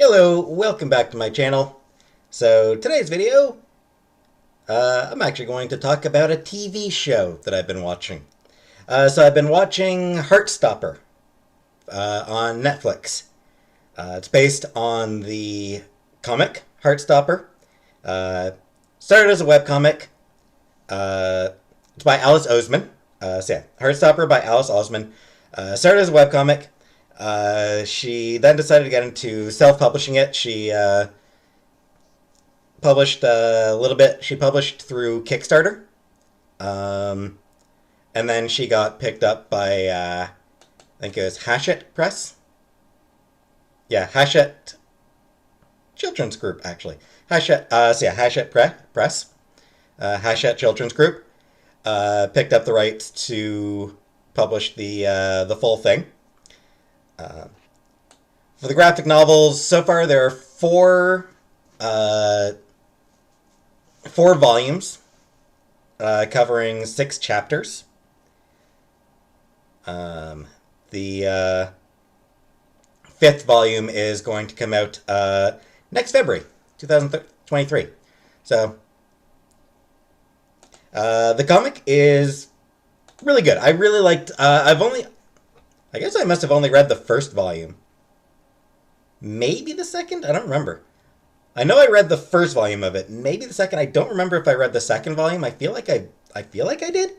Hello, welcome back to my channel. So today's video, I'm actually going to talk about a TV show that I've been watching. So I've been watching Heartstopper on Netflix. It's based on the comic Heartstopper. Uh, Started as a webcomic. It's by Alice Oseman. So yeah, Heartstopper by Alice Oseman. Started as a webcomic. She then decided to get into self-publishing it. She published a little bit. She published through Kickstarter. Um, and then she got picked up by, I think it was Hachette Press. Yeah, Hachette Children's Group, actually. Hachette Press. Hachette Children's Group. Picked up the rights to publish the full thing. For the graphic novels, so far there are four volumes covering 6 chapters. The 5th volume is going to come out next February, 2023. So the comic is really good. I really liked. I guess I must have only read the first volume. Maybe the second? I don't remember. I know I read the first volume of it. Maybe the second. I don't remember if I read the second volume. I feel like I did.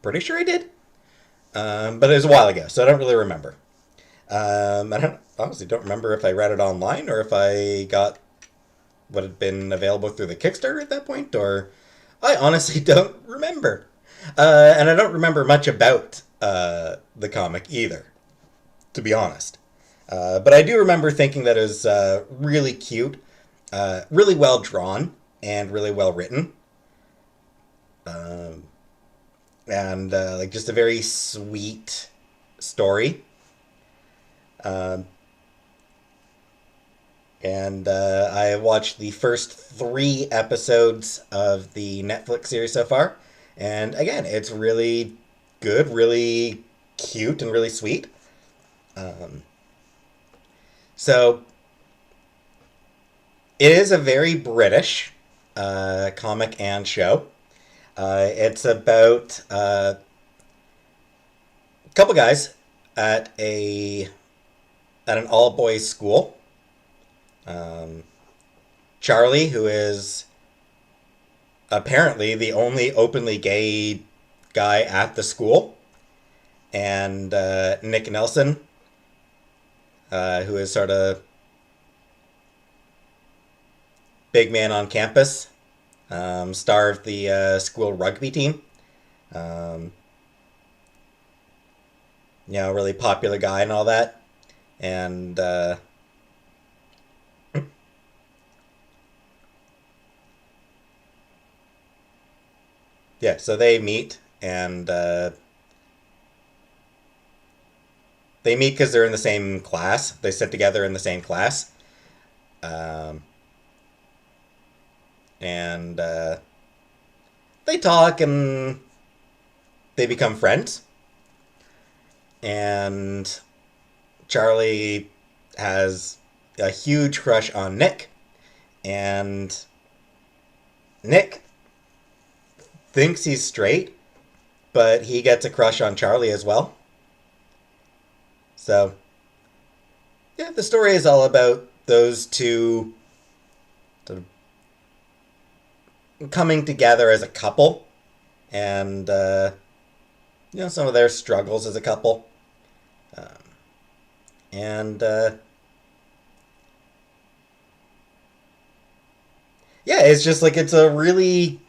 Pretty sure I did. But it was a while ago, so I don't really remember. I honestly don't remember if I read it online or if I got what had been available through the Kickstarter at that point, or I honestly don't remember. And I don't remember much about the comic either, to be honest. But I do remember thinking that it was really cute, really well drawn, and really well written. And like just a very sweet story. And I watched the first 3 episodes of the Netflix series so far. And again, it's really good, really cute, and really sweet. So it is a very British comic and show. It's about a couple guys at an all boys school. Charlie, who is apparently the only openly gay guy at the school, and Nick Nelson, who is sort of big man on campus, star of the school rugby team. Really popular guy and all that. And yeah, so they meet, and they meet because they're in the same class. They sit together in the same class. And they talk and they become friends. And Charlie has a huge crush on Nick. And Nick thinks he's straight, but he gets a crush on Charlie as well. So, yeah, the story is all about those two sort of coming together as a couple, and some of their struggles as a couple. And yeah, it's just like it's a really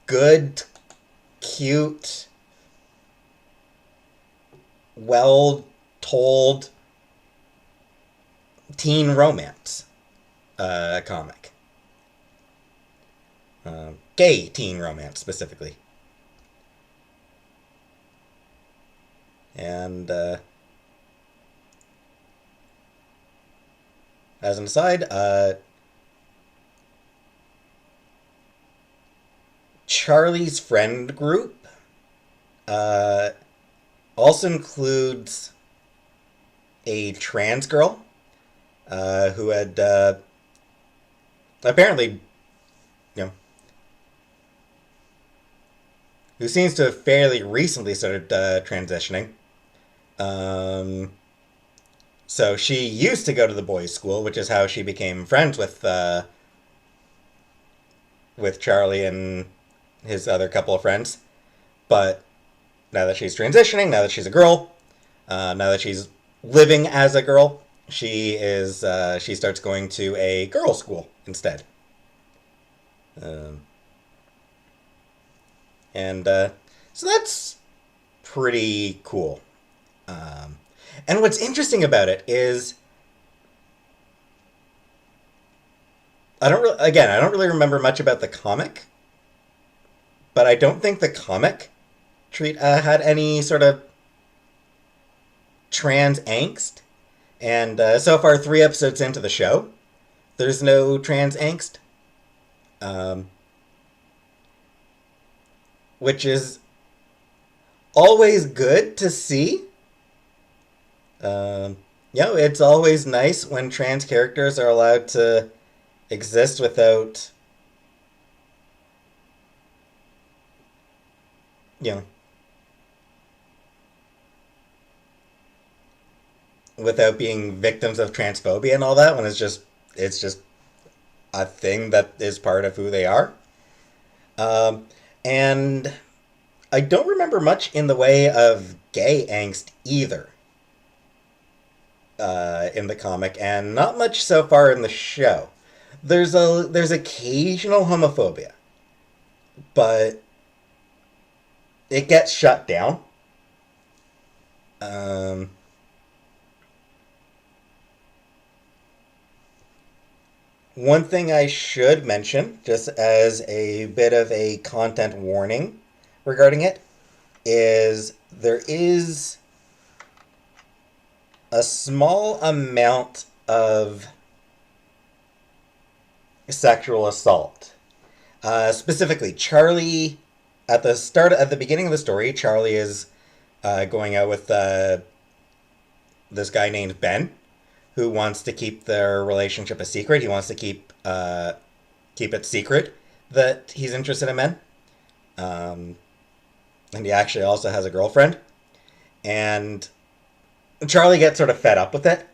good, cute, well told teen romance comic. Gay teen romance, specifically. And as an aside, Charlie's friend group also includes a trans girl who had apparently, you know, who seems to have fairly recently started transitioning. Um, so she used to go to the boys' school, which is how she became friends with Charlie and his other couple of friends. But now that she's transitioning, now that she's a girl, now that she's living as a girl, she starts going to a girls' school instead. Um, and so that's pretty cool. Um, and what's interesting about it is I don't really remember much about the comic, but I don't think the comic treat had any sort of trans angst. And so far, 3 episodes into the show, there's no trans angst, um, which is always good to see. Um, it's always nice when trans characters are allowed to exist you know, without being victims of transphobia and all that. When it's just a thing that is part of who they are. Um, and I don't remember much in the way of gay angst either in the comic, and not much so far in the show. There's occasional homophobia, but it gets shut down. Um, One thing I should mention, just as a bit of a content warning regarding it, is there is a small amount of sexual assault. Specifically, Charlie, at the beginning of the story, Charlie is going out with this guy named Ben, who wants to keep their relationship a secret. He wants to keep it secret that he's interested in men. Um, and he actually also has a girlfriend. And Charlie gets sort of fed up with it,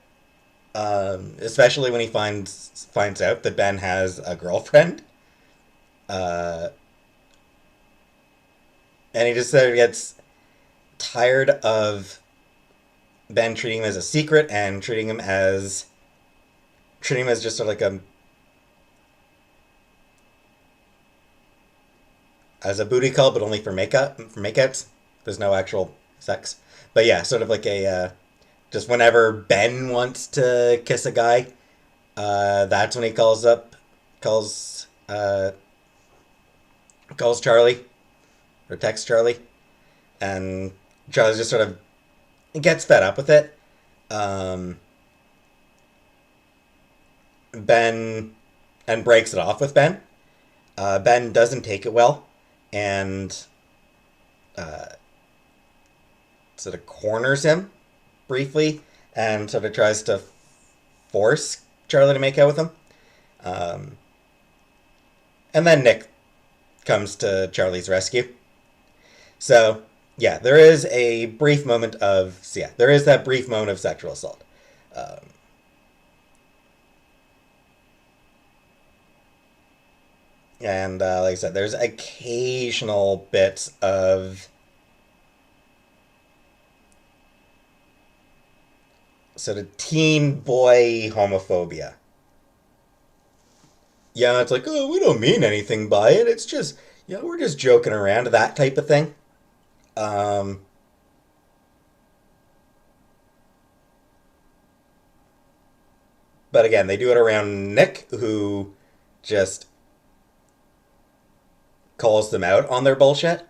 especially when he finds out that Ben has a girlfriend. Uh, and he just sort of gets tired of Ben treating him as a secret and treating him as just sort of like a booty call, but only for makeouts. There's no actual sex, but yeah, sort of like a just whenever Ben wants to kiss a guy, that's when he calls calls Charlie or texts Charlie, and Charlie just sort of gets fed up with it. Um, Ben and breaks it off with Ben. Ben doesn't take it well, and uh, sort of corners him briefly, and sort of tries to force Charlie to make out with him. Um, and then Nick comes to Charlie's rescue. So yeah, there is that brief moment of sexual assault. Um, and like I said, there's occasional bits of sort of teen boy homophobia. Yeah, it's like, oh, we don't mean anything by it. It's just, we're just joking around, that type of thing. Um, but again, they do it around Nick, who just calls them out on their bullshit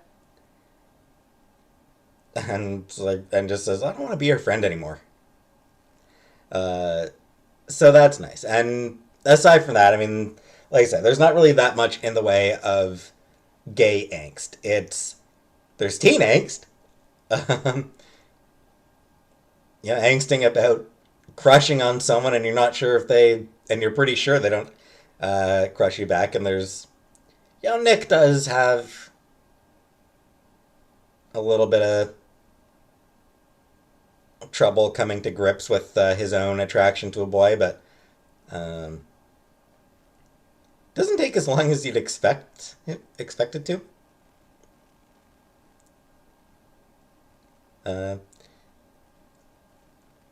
and just says, I don't want to be your friend anymore. Uh, so that's nice. And aside from that, I mean, like I said, there's not really that much in the way of gay angst. There's teen angst. Um, angsting about crushing on someone and you're not sure if they, and you're pretty sure they don't crush you back. And there's, Nick does have a little bit of trouble coming to grips with his own attraction to a boy, but um, doesn't take as long as you'd expect it to. Uh,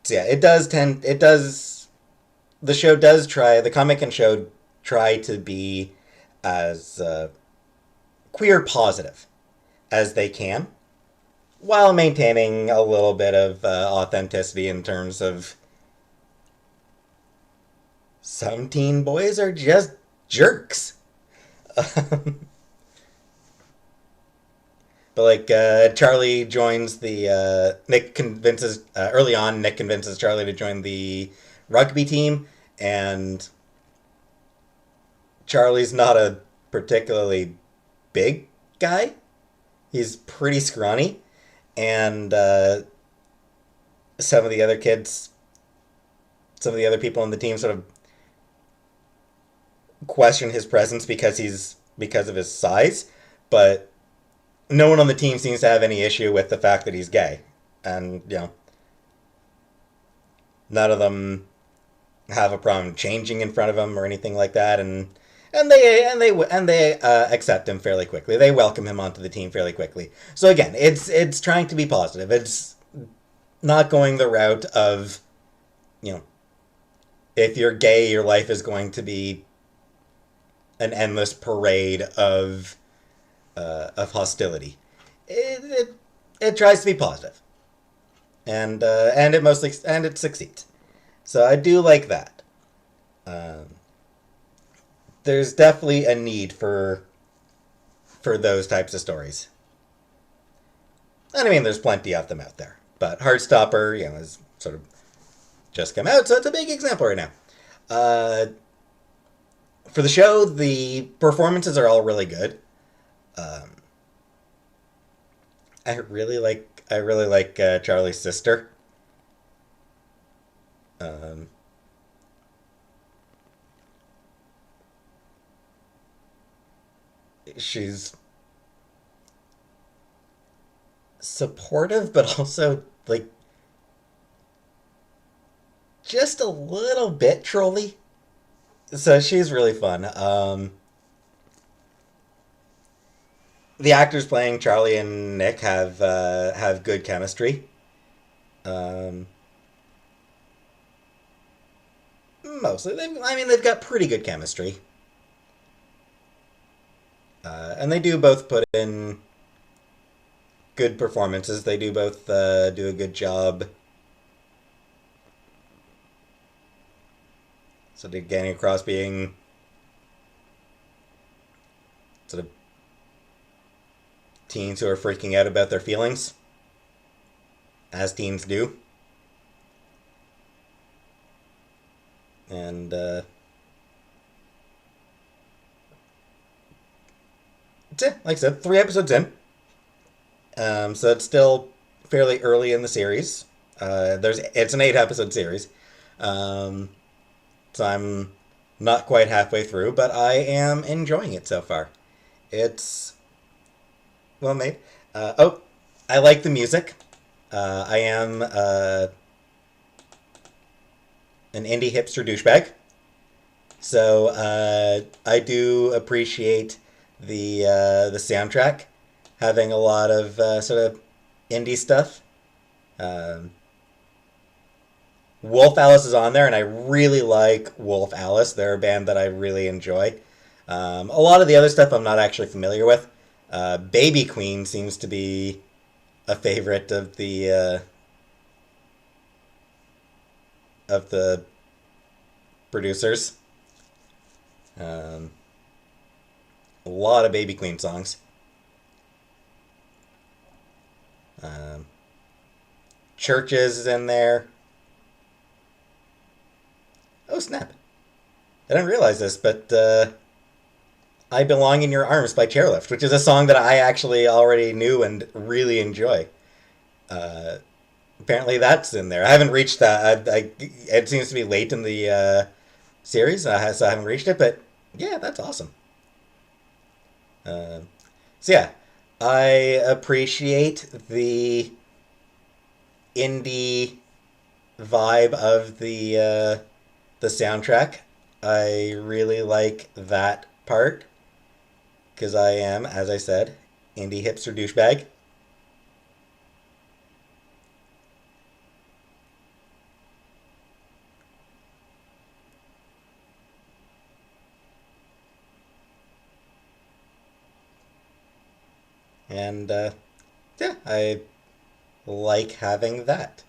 so yeah, it does. The show does try. The comic and show try to be as queer positive as they can, while maintaining a little bit of authenticity in terms of some teen boys are just jerks. But like Charlie joins the Nick convinces early on. Nick convinces Charlie to join the rugby team, and Charlie's not a particularly big guy. He's pretty scrawny, and some of the other kids, some of the other people on the team, sort of question his presence because of his size, but no one on the team seems to have any issue with the fact that he's gay, and none of them have a problem changing in front of him or anything like that, and they accept him fairly quickly. They welcome him onto the team fairly quickly. So again, it's trying to be positive. It's not going the route of, if you're gay, your life is going to be an endless parade of hostility. It tries to be positive, and it succeeds. So I do like that. Um, there's definitely a need for those types of stories, and I mean there's plenty of them out there. But Heartstopper, has sort of just come out, so it's a big example right now. Uh, for the show, the performances are all really good. Um, I really like Charlie's sister. Um, she's supportive, but also like just a little bit trolly. So she's really fun. The actors playing Charlie and Nick have good chemistry. Um, mostly, they've got pretty good chemistry, and they do both put in good performances. They do both do a good job, sort of getting across being sort of teens who are freaking out about their feelings, as teens do. And that's it. Like I said, 3 episodes in. So it's still fairly early in the series. It's an 8 episode series. Um, so I'm not quite halfway through, but I am enjoying it so far. It's well made. I like the music. I am an indie hipster douchebag, so I do appreciate the soundtrack having a lot of sort of indie stuff. Um, Wolf Alice is on there, and I really like Wolf Alice. They're a band that I really enjoy. A lot of the other stuff I'm not actually familiar with. Baby Queen seems to be a favorite of the producers. Um, a lot of Baby Queen songs. Um, Churches is in there. Oh snap! I didn't realize this, but "I Belong in Your Arms" by Chairlift, which is a song that I actually already knew and really enjoy. Uh, apparently that's in there. I haven't reached that. It seems to be late in the series, so I haven't reached it. But yeah, that's awesome. Uh, so yeah, I appreciate indie vibe of the soundtrack. I really like that part because I am, as I said, indie hipster douchebag. And yeah, I like having that.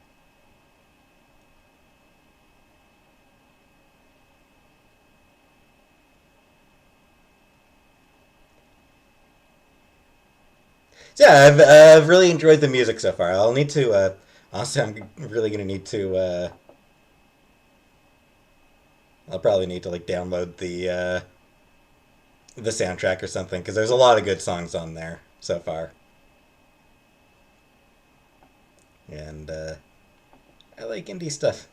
So yeah, I've really enjoyed the music so far. I'll need to honestly, I'm really gonna need to I'll probably need to like download the soundtrack or something because there's a lot of good songs on there so far, and I like indie stuff.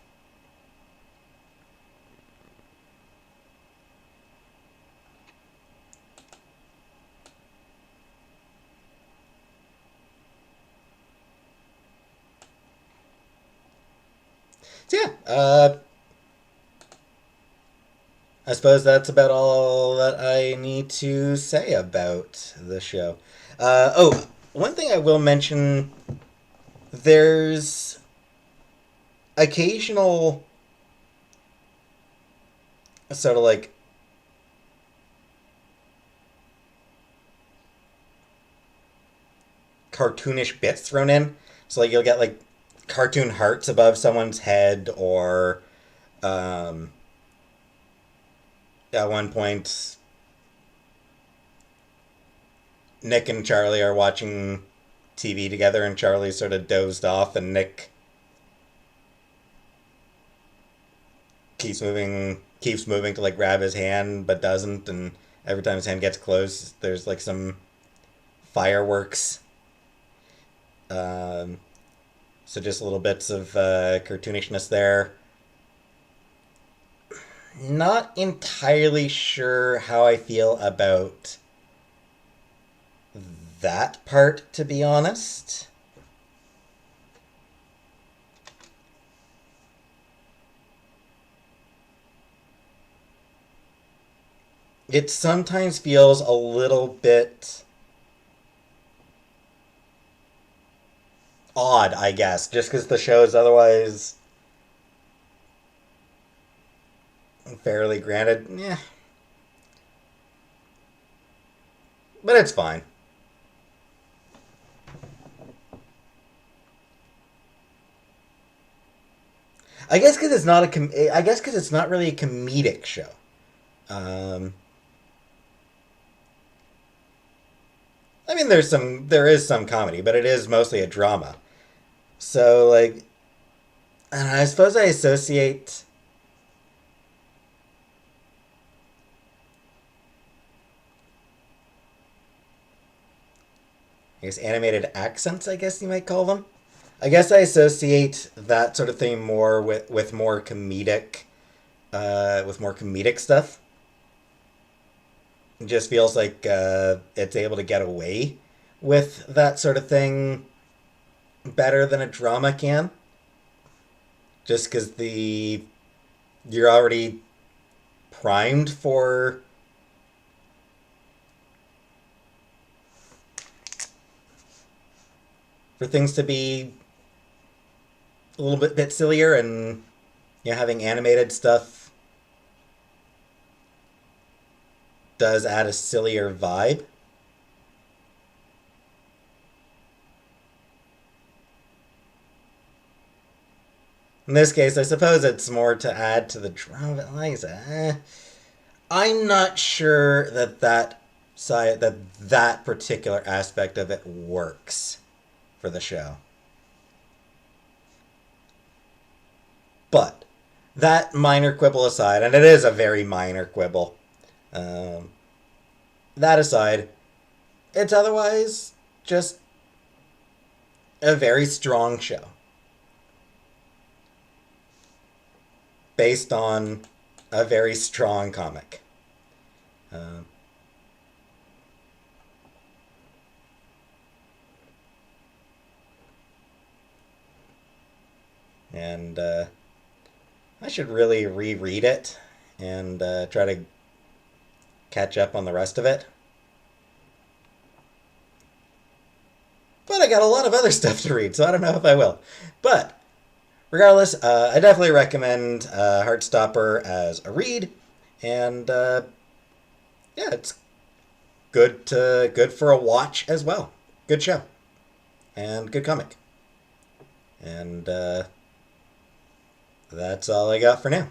So yeah, I suppose that's about all that I need to say about the show. Oh, one thing I will mention: there's occasional sort of like cartoonish bits thrown in. So like you'll get like cartoon hearts above someone's head, or um, at one point Nick and Charlie are watching TV together, and Charlie sort of dozed off, and Nick keeps moving to like grab his hand, but doesn't, and every time his hand gets close, there's like some fireworks. Um, so just little bits of cartoonishness there. Not entirely sure how I feel about that part, to be honest. It sometimes feels a little bit odd, I guess, just because the show is otherwise fairly granted. Yeah, but it's fine. I guess because it's not I guess because it's not really a comedic show. Um, I mean, there is some comedy, but it is mostly a drama. So like, I suppose I associate, I guess, animated accents. I guess you might call them. I guess I associate that sort of thing more with more comedic stuff. It just feels like it's able to get away with that sort of thing better than a drama can. Just because the you're already primed for things to be a little bit sillier, and having animated stuff does add a sillier vibe. In this case, I suppose it's more to add to the drama. Like I said, I'm not sure that particular aspect of it works for the show. But that minor quibble aside, and it is a very minor quibble, um, that aside, it's otherwise just a very strong show. based on a very strong comic. Um, and I should really reread it and try to catch up on the rest of it. But I got a lot of other stuff to read, so I don't know if I will. But regardless, I definitely recommend Heartstopper as a read, and yeah, it's good for a watch as well. Good show and good comic, and that's all I got for now.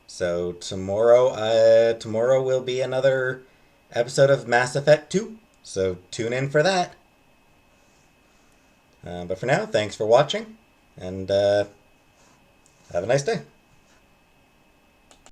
So tomorrow will be another episode of Mass Effect 2. So tune in for that. But for now, thanks for watching, and have a nice day.